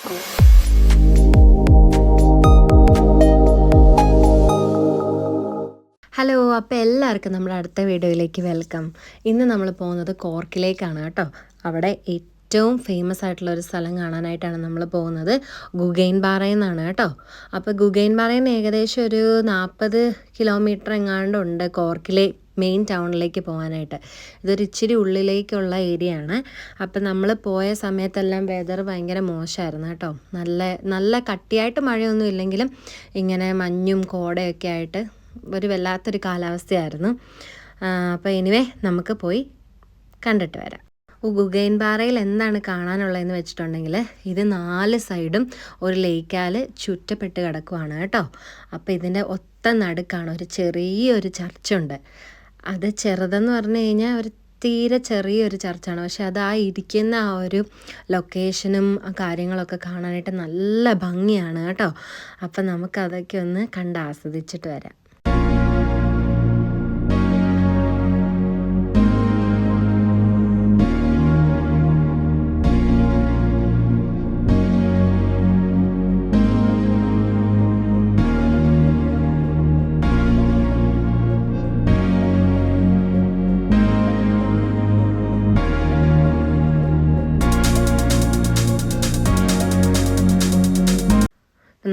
Hello, അപ്പോൾ എല്ലാവർക്കും നമ്മുടെ അടുത്ത വീഡിയോയിലേക്ക് വെൽക്കം. ഇന്ന് നമ്മൾ പോകുന്നത് കോർക്കിലേക്കാണ് കേട്ടോ. അവിടെ ഏറ്റവും ഫേമസ് ആയിട്ടുള്ള ഒരു സ്ഥലം കാണാനായിട്ടാണ് നമ്മൾ പോകുന്നത്. ഗുഗൈൻ പാറയിൽ നിന്നാണ് കേട്ടോ. അപ്പോൾ ഗുഗൈൻ പാറയിൽ നിന്ന് ഏകദേശം ഒരു 40 കിലോമീറ്റർ എങ്ങാണ്ടുണ്ട് കോർക്കിലെ മെയിൻ ടൗണിലേക്ക് പോകാനായിട്ട്. ഇതൊരു ഇച്ചിരി ഉള്ളിലേക്കുള്ള ഏരിയ ആണ്. അപ്പം നമ്മൾ പോയ സമയത്തെല്ലാം വെതർ ഭയങ്കര മോശമായിരുന്നു കേട്ടോ. നല്ല കട്ടിയായിട്ട് മഴയൊന്നും ഇല്ലെങ്കിലും ഇങ്ങനെ മഞ്ഞും കോടയൊക്കെ ആയിട്ട് ഒരു വല്ലാത്തൊരു കാലാവസ്ഥയായിരുന്നു. അപ്പോൾ എനിവേ നമുക്ക് പോയി കണ്ടിട്ട് വരാം. ഗുഗൈൻ പാറയിൽ എന്താണ് കാണാനുള്ളതെന്ന് വെച്ചിട്ടുണ്ടെങ്കിൽ ഇത് 4 സൈഡും ഒരു ലേക്കാൽ ചുറ്റപ്പെട്ട് കിടക്കുവാണ് കേട്ടോ. അപ്പോൾ ഇതിൻ്റെ ഒത്ത നടുക്കാണ് ഒരു ചെറിയൊരു ചർച്ചുണ്ട്. അത് ചെറുതെന്ന് പറഞ്ഞു കഴിഞ്ഞാൽ ഒരു തീരെ ചെറിയൊരു ചർച്ചാണ്. പക്ഷെ അത് ഇരിക്കുന്ന ആ ഒരു ലൊക്കേഷനും ആ കാര്യങ്ങളൊക്കെ കാണാനായിട്ട് നല്ല ഭംഗിയാണ് കേട്ടോ. അപ്പം നമുക്കതൊക്കെ ഒന്ന് കണ്ട് ആസ്വദിച്ചിട്ട് വരാം.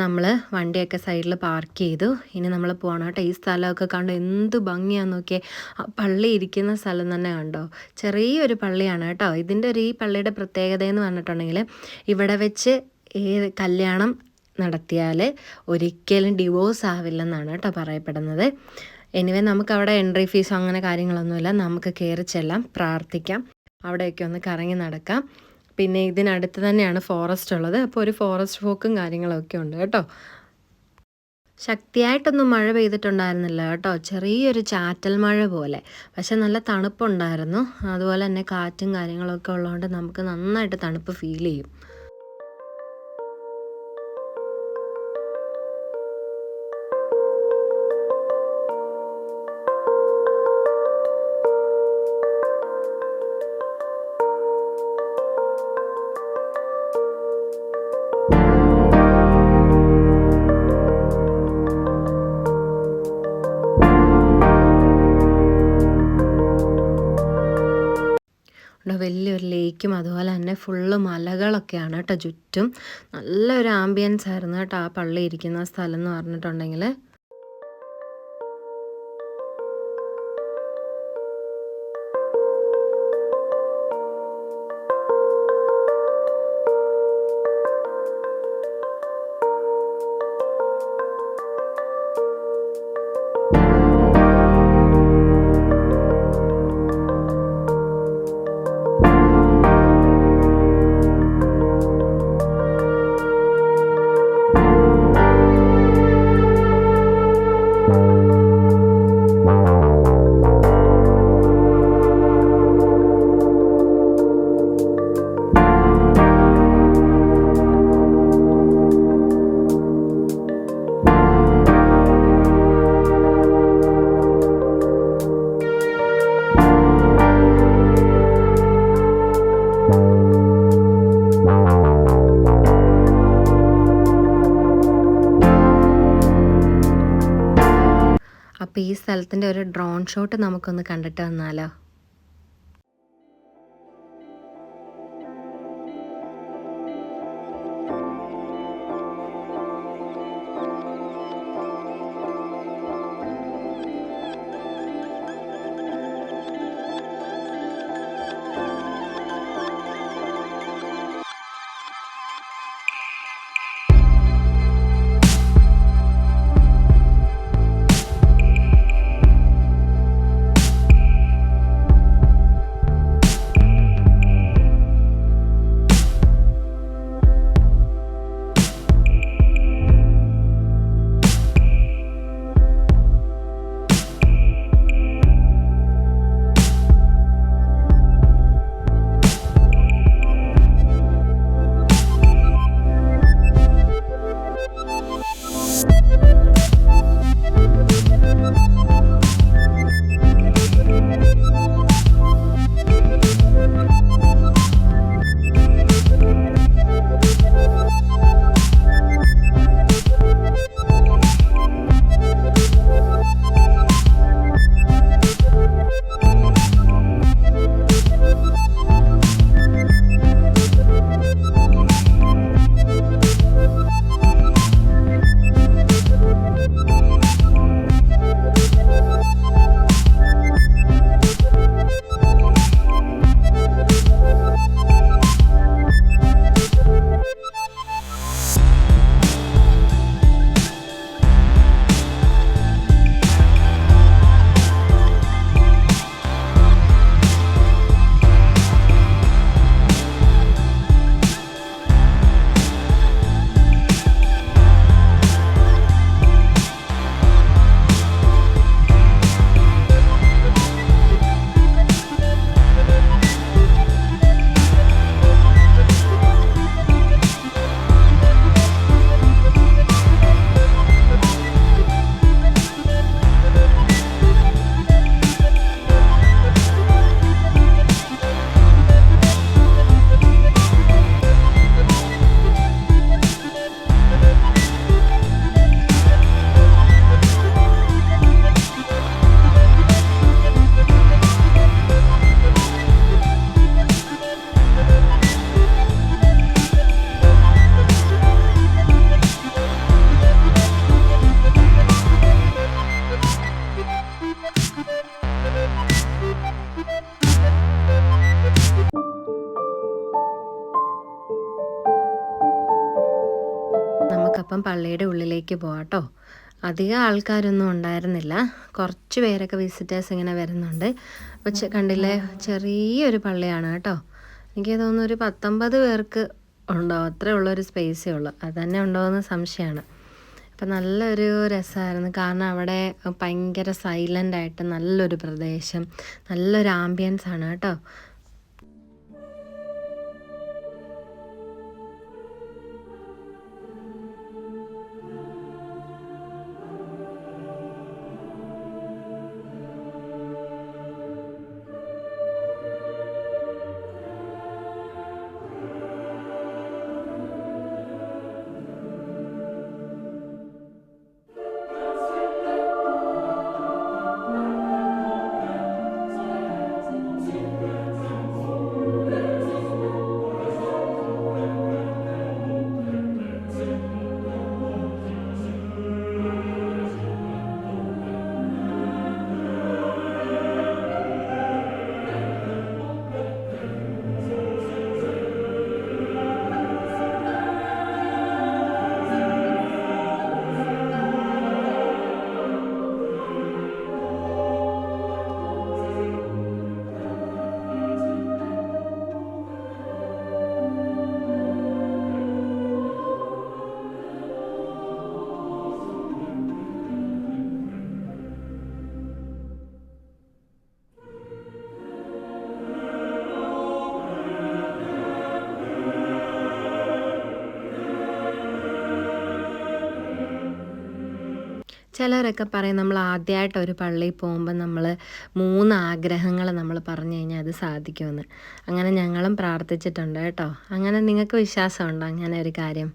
നമ്മൾ വണ്ടിയൊക്കെ സൈഡിൽ പാർക്ക് ചെയ്തു. ഇനി നമ്മൾ പോകണം കേട്ടോ. ഈ സ്ഥലമൊക്കെ കണ്ടോ, എന്ത് ഭംഗിയാന്ന് നോക്കിയേ. പള്ളി ഇരിക്കുന്ന സ്ഥലം തന്നെ കണ്ടോ, ചെറിയൊരു പള്ളിയാണ് കേട്ടോ. ഈ പള്ളിയുടെ പ്രത്യേകത എന്ന് പറഞ്ഞിട്ടുണ്ടെങ്കിൽ ഇവിടെ വെച്ച് കല്യാണം നടത്തിയാൽ ഒരിക്കലും ഡിവോഴ്സ് ആവില്ലെന്നാണ് കേട്ടോ പറയപ്പെടുന്നത്. എനിവേ നമുക്ക് അവിടെ എൻട്രി ഫീസോ അങ്ങനെ കാര്യങ്ങളൊന്നുമില്ല. നമുക്ക് കയറി ചെല്ലാം, പ്രാർത്ഥിക്കാം, അവിടെയൊക്കെ ഒന്ന് കറങ്ങി നടക്കാം. പിന്നെ ഇതിനടുത്ത് തന്നെയാണ് ഫോറസ്റ്റ് ഉള്ളത്. അപ്പോൾ ഒരു ഫോറസ്റ്റ് വോക്കും കാര്യങ്ങളൊക്കെ ഉണ്ട് കേട്ടോ. ശക്തിയായിട്ടൊന്നും മഴ പെയ്തിട്ടുണ്ടായിരുന്നില്ല കേട്ടോ, ചെറിയൊരു ചാറ്റൽ മഴ പോലെ. പക്ഷെ നല്ല തണുപ്പുണ്ടായിരുന്നു. അതുപോലെ തന്നെ കാറ്റും കാര്യങ്ങളൊക്കെ ഉള്ളതുകൊണ്ട് നമുക്ക് നന്നായിട്ട് തണുപ്പ് ഫീൽ ചെയ്യും. വലിയൊരു ലേക്കും അതുപോലെ തന്നെ ഫുള്ള് മലകളൊക്കെയാണ് കേട്ടോ ചുറ്റും. നല്ലൊരു ആംബിയൻസ് ആയിരുന്നു കേട്ടോ ആ പള്ളി ഇരിക്കുന്ന സ്ഥലം എന്ന് പറഞ്ഞിട്ടുണ്ടെങ്കിൽ. അപ്പോൾ ഈ സ്ഥലത്തിൻ്റെ ഒരു ഡ്രോൺ ഷോട്ട് നമുക്കൊന്ന് കണ്ടിട്ട് വന്നാലോ. നമുക്കപ്പം പള്ളിയുടെ ഉള്ളിലേക്ക് പോകാം കേട്ടോ. അധികം ആൾക്കാരൊന്നും ഉണ്ടായിരുന്നില്ല, കുറച്ച് പേരൊക്കെ വിസിറ്റേഴ്സ് ഇങ്ങനെ വരുന്നുണ്ട്. അപ്പോൾ കണ്ടില്ലേ, ചെറിയൊരു പള്ളിയാണ് കേട്ടോ. എനിക്ക് തോന്നുന്നു ഒരു 19 പേർക്ക് ഉണ്ടാവും, അത്രേ ഉള്ളൊരു സ്പേസേ ഉള്ളൂ. അത് തന്നെ ഉണ്ടോയെന്ന് സംശയമാണ്. അപ്പം നല്ലൊരു രസമായിരുന്നു, കാരണം അവിടെ ഭയങ്കര സൈലൻ്റായിട്ട് നല്ലൊരു പ്രദേശം, നല്ലൊരു ആംബിയൻസ് ആണ് കേട്ടോ. ചിലരൊക്കെ പറയും നമ്മൾ ആദ്യമായിട്ട് ഒരു പള്ളിയിൽ പോകുമ്പോൾ നമ്മൾ 3 ആഗ്രഹങ്ങൾ നമ്മൾ പറഞ്ഞു കഴിഞ്ഞാൽ അത് സാധിക്കുമെന്ന്. അങ്ങനെ ഞങ്ങളും പ്രാർത്ഥിച്ചിട്ടുണ്ട് കേട്ടോ. അങ്ങനെ നിങ്ങൾക്ക് വിശ്വാസമുണ്ടോ അങ്ങനെ ഒരു കാര്യം?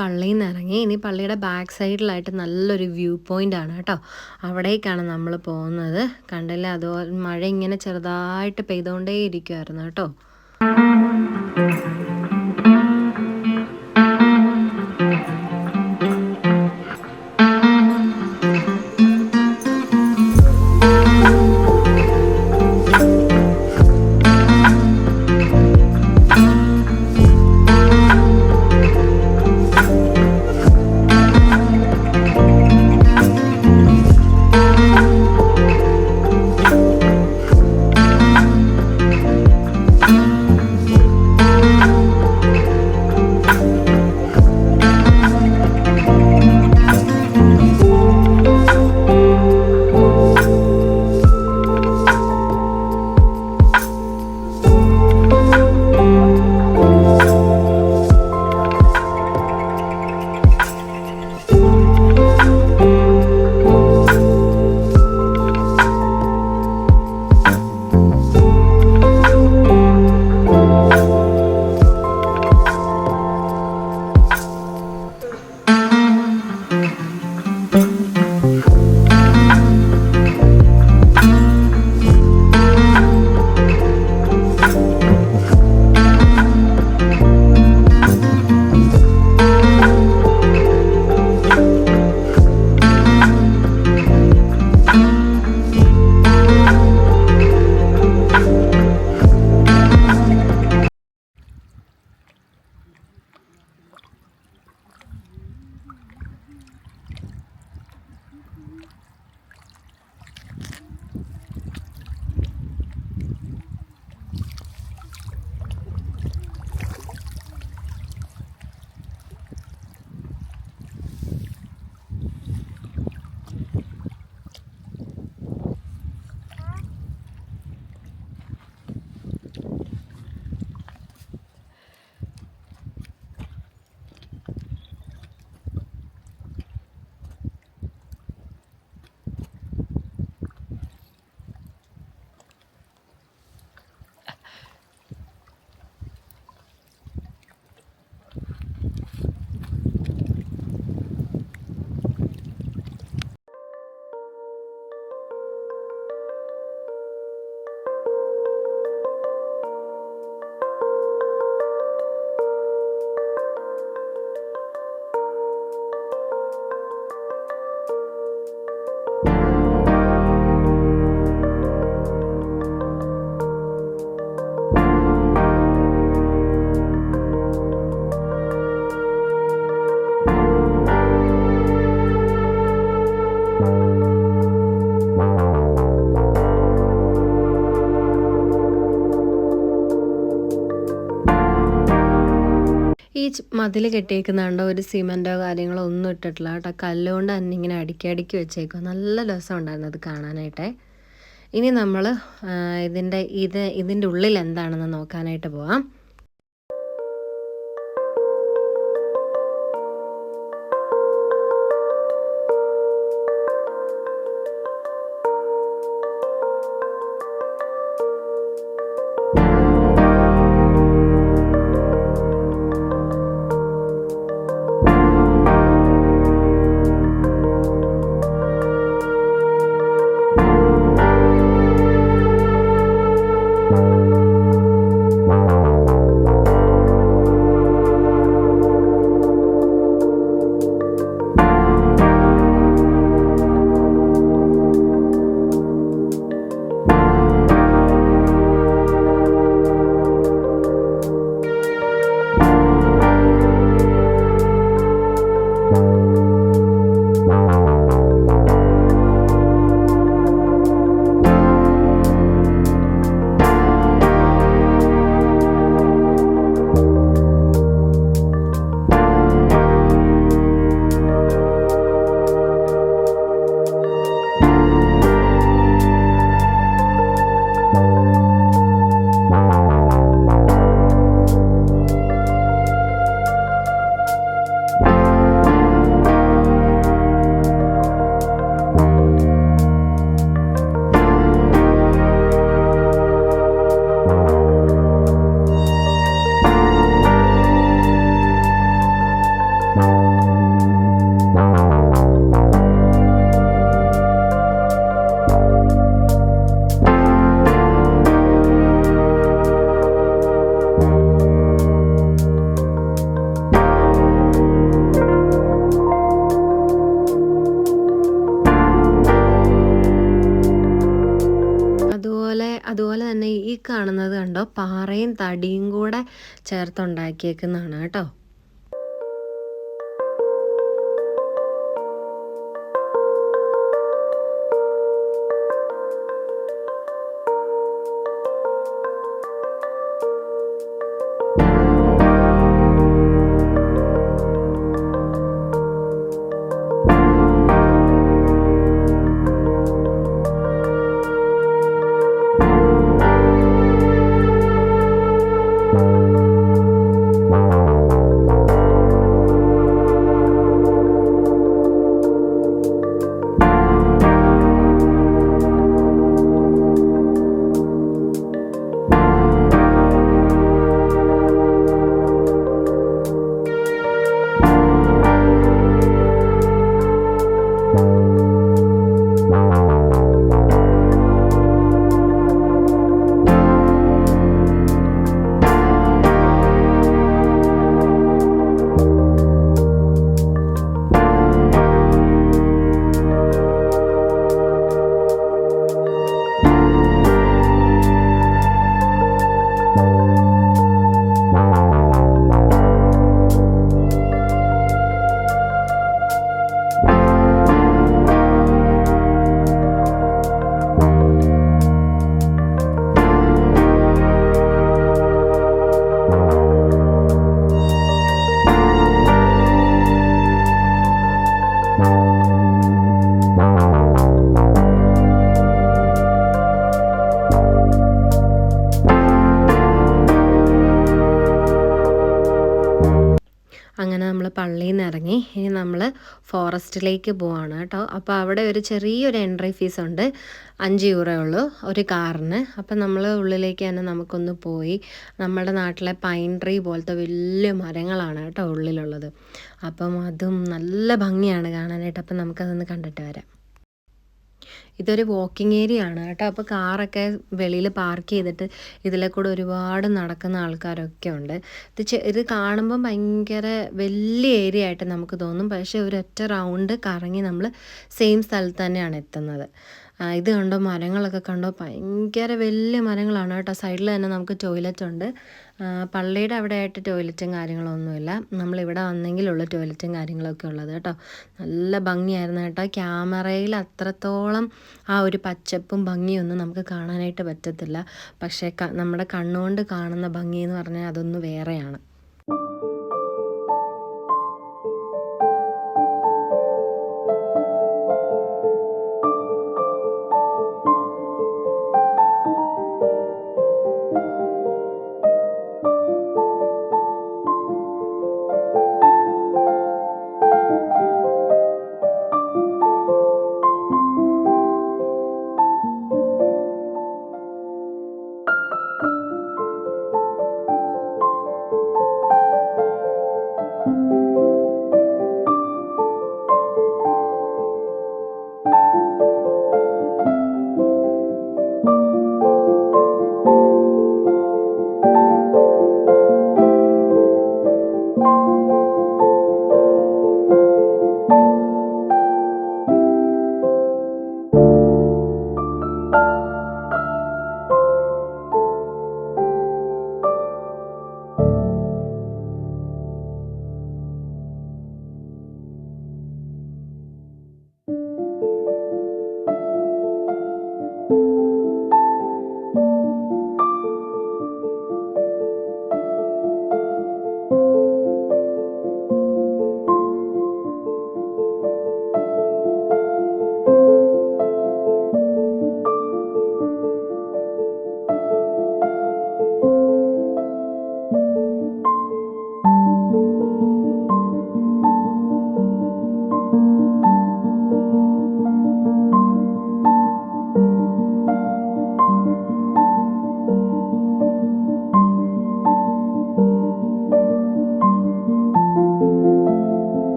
പള്ളിയിൽ നിന്ന് ഇറങ്ങി. ഇനി പള്ളിയുടെ ബാക്ക് സൈഡിലായിട്ട് നല്ലൊരു വ്യൂ പോയിൻ്റ് ആണ് കേട്ടോ. അവിടേക്കാണ് നമ്മൾ പോകുന്നത്. കണ്ടില്ലേ, അതുപോലെ മഴ ഇങ്ങനെ ചെറുതായിട്ട് പെയ്തുകൊണ്ടേ ഇരിക്കുമായിരുന്നു കേട്ടോ. മതിൽ കെട്ടിയേക്കുന്നുണ്ടോ ഒരു സിമെൻറ്റോ കാര്യങ്ങളോ ഒന്നും ഇട്ടിട്ടില്ല കേട്ടോ. കല്ലുകൊണ്ട് തന്നെ ഇങ്ങനെ അടുക്കി അടുക്കി വെച്ചേക്കുക. നല്ല രസമുണ്ടായിരുന്നു അത് കാണാനായിട്ടേ. ഇനി നമ്മൾ ഇതിൻ്റെ ഉള്ളിൽ എന്താണെന്ന് നോക്കാനായിട്ട് പോവാം. അതുപോലെ തന്നെ ഈ കാണുന്നത് കണ്ടോ, പാറയും തടിയും കൂടെ ചേർത്തുണ്ടാക്കിയേക്കുന്നതാണ് കേട്ടോ. അങ്ങനെ നമ്മൾ പള്ളിയിൽ നിന്ന് ഇറങ്ങി ഇനി നമ്മൾ ഫോറസ്റ്റിലേക്ക് പോവാണ് കേട്ടോ. അപ്പോൾ അവിടെ ഒരു ചെറിയൊരു എൻട്രി ഫീസ് ഉണ്ട്, 5 യൂറോ ഉള്ളൂ ഒരു കാറിന്. അപ്പം നമ്മൾ ഉള്ളിലേക്ക് തന്നെ നമുക്കൊന്ന് പോയി, നമ്മുടെ നാട്ടിലെ പൈൻ ട്രീ പോലത്തെ വലിയ മരങ്ങളാണ് കേട്ടോ ഉള്ളിലുള്ളത്. അപ്പം അതും നല്ല ഭംഗിയാണ് കാണാനായിട്ട്. അപ്പം നമുക്കതൊന്ന് കണ്ടിട്ട് വരാം. ഇതൊരു വാക്കിംഗ് ഏരിയ ആണ് കേട്ടോ. അപ്പോൾ കാറൊക്കെ വെളിയിൽ പാർക്ക് ചെയ്തിട്ട് ഇതിലെ കൂടെ ഒരുപാട് നടക്കുന്ന ആൾക്കാരൊക്കെ ഉണ്ട്. ഇത് കാണുമ്പോൾ ഭയങ്കര വലിയ ഏരിയ ആയിട്ട് നമുക്ക് തോന്നും, പക്ഷേ ഒരൊറ്റ റൗണ്ട് കറങ്ങി നമ്മൾ സെയിം സ്ഥലത്ത് തന്നെയാണ് എത്തുന്നത്. ഇത് കണ്ടോ, മരങ്ങളൊക്കെ കണ്ടോ, ഭയങ്കര വലിയ മരങ്ങളാണ് കേട്ടോ. സൈഡിൽ തന്നെ നമുക്ക് ടോയ്ലറ്റ് ഉണ്ട്. പള്ളിയുടെ അവിടെ ആയിട്ട് ടോയ്ലറ്റും കാര്യങ്ങളൊന്നുമില്ല, നമ്മളിവിടെ വന്നെങ്കിലുള്ള ടോയ്ലറ്റും കാര്യങ്ങളൊക്കെ ഉള്ളത് കേട്ടോ. നല്ല ഭംഗിയായിരുന്നു കേട്ടോ. ക്യാമറയിൽ അത്രത്തോളം ആ ഒരു പച്ചപ്പും ഭംഗിയൊന്നും നമുക്ക് കാണാനായിട്ട് പറ്റത്തില്ല, പക്ഷേ നമ്മുടെ കണ്ണുകൊണ്ട് കാണുന്ന ഭംഗി എന്ന് പറഞ്ഞാൽ അതൊന്ന് വേറെയാണ്.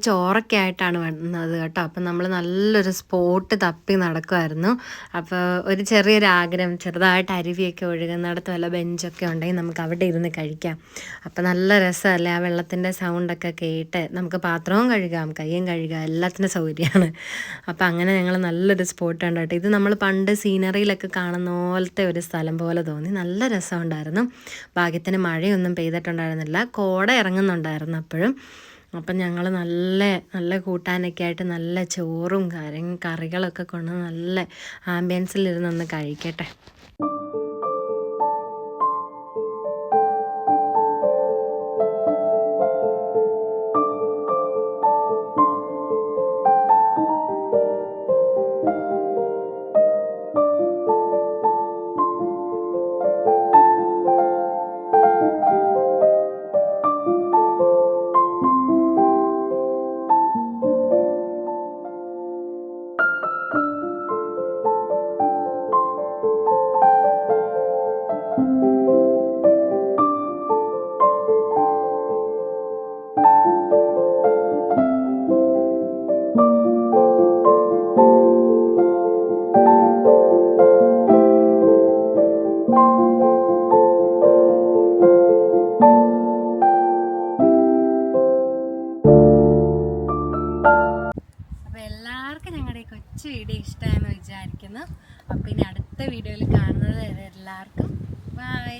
ചോറൊക്കെ ആയിട്ടാണ് വന്നത് കേട്ടോ. അപ്പം നമ്മൾ നല്ലൊരു സ്പോട്ട് തപ്പി നടക്കുമായിരുന്നു. അപ്പോൾ ഒരു ചെറിയൊരാഗ്രഹം, ചെറുതായിട്ട് അരുവിയൊക്കെ ഒഴുകുന്നിടത്ത് വല്ല ബെഞ്ചൊക്കെ ഉണ്ടെങ്കിൽ നമുക്ക് അവിടെ ഇരുന്ന് കഴിക്കാം. അപ്പം നല്ല രസമല്ലേ ആ വെള്ളത്തിൻ്റെ സൗണ്ടൊക്കെ കേട്ട്. നമുക്ക് പാത്രവും കഴുകാം, കയ്യും കഴുകാം, എല്ലാത്തിനും സൗകര്യമാണ്. അപ്പം അങ്ങനെ ഞങ്ങൾ നല്ലൊരു സ്പോട്ട് ഉണ്ട് കേട്ടോ. ഇത് നമ്മൾ പണ്ട് സീനറിയിലൊക്കെ കാണുന്ന പോലത്തെ ഒരു സ്ഥലം പോലെ തോന്നി. നല്ല രസമുണ്ടായിരുന്നു. ഭാഗ്യത്തിന് മഴയൊന്നും പെയ്തിട്ടുണ്ടായിരുന്നില്ല, കോട ഇറങ്ങുന്നുണ്ടായിരുന്നു അപ്പോഴും. അപ്പം ഞങ്ങൾ നല്ല നല്ല കൂട്ടാനൊക്കെ ആയിട്ട് നല്ല ചോറും കറികളൊക്കെ കൊണ്ട് നല്ല ആംബിയൻസിലിരുന്നൊന്ന് കഴിക്കട്ടെ. എല്ലാവർക്കും ഞങ്ങളുടെ ഈ കൊച്ചു വീഡിയോ ഇഷ്ടമായെന്ന് വിചാരിക്കുന്നു. അപ്പോൾ ഇനി അടുത്ത വീഡിയോയിൽ കാണുന്നത് വരെ എല്ലാവർക്കും ബൈ.